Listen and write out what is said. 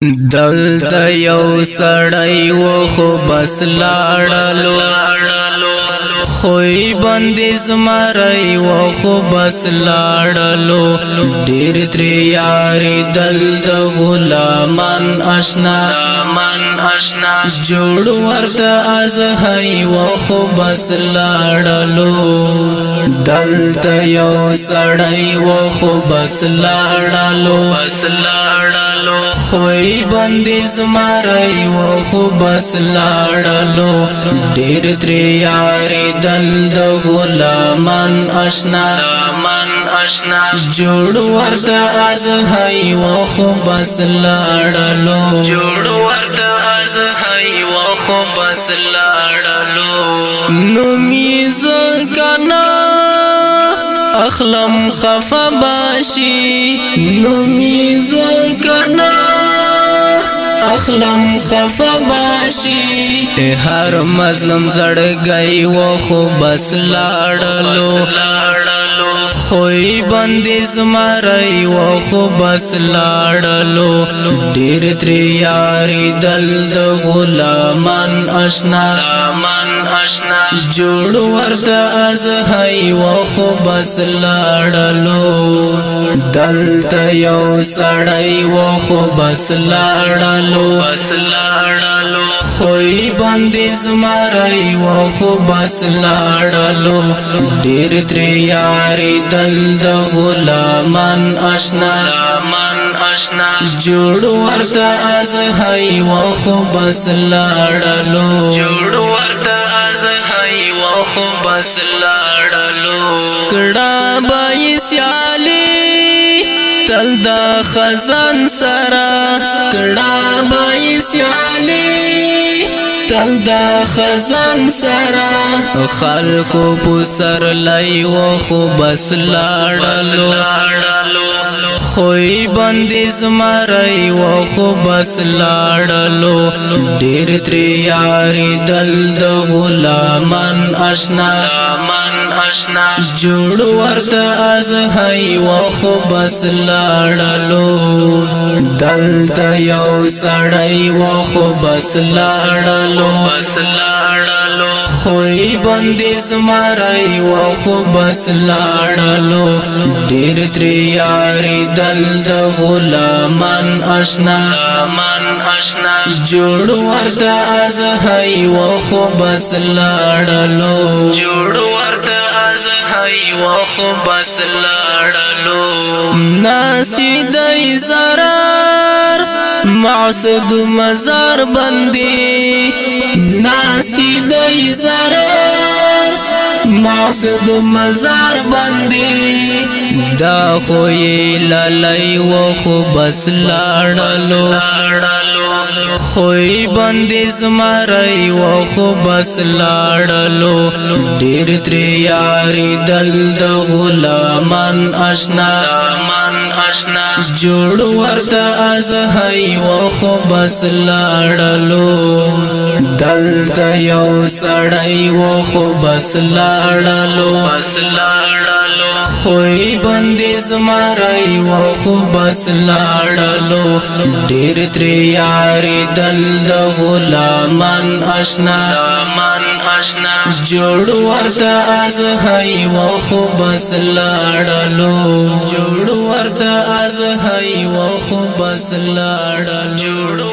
دلته یو سړی و خو بس لاړلو خوی بندې زمری و خو بس لاړلو ډېر ترې یاري دل د غلامان آشنا جوړ ورته ازهی و خو بس لاړلو دلته یو سړی و خو بس لاړلو خوی بندې زمری و خو بس لاړلو ډېر ترې یاري دل د غلامان آشنا جوړ ورته ازهی و خو بس لاړلو نومی زکنا اخلم خفا باشی نومی زکنا اخلم خفا باشی هر مظلوم زړګي و خو بس لاړلو خوی بندې زمری و خو بس لاړلو ډېر ترې یاري دل د غلامان آشنا جوړ ورته ازهی و خو بس لاړلو دلته یو سړی و خو بس لاړلو خوی بندې زمری و خو بس لاړلو ډېر ترې یاري دل د غلامان آشنا جوړ ورته ازهی و خو بس لاړلو کړه بای سیالی تل د خزان سرا کړه بای سیالی تل د خزان سرا خلکو پسر لای و خو بس لاړلو خوی بندې زمری و خو بس لاړلو ډېر ترې یاري دل د غلامان آشنا جوړ ورته ازهی و خو بس لاړلو دلته یو سړی و خو بس لاړلو خوی بندې زمری و خو بس لاړلو ډېر ترې یاري دل د غلامان آشنا جوړ ورته ازهی و خو بس لاړلو ناستی دای زرار معصد مزار بندی ناستی دای زرار معصد مزار بندی دا خوی للی و خو بس لاړلو خوی بندې زمری و خو بس لاړلو ډېر ترې یاري دل د غلامان آشنا جوړ ورته ازهی و خو بس لاړلو دلته یو سړی و خو بس لاړلو خوی بندې زمری و خو بس لاړلو ډېر ترې یاري دل د غلامان آشنا جوړ ورته ازهی و خو بس لاړلو جوړ ورته ازهی و خو بس لاړلو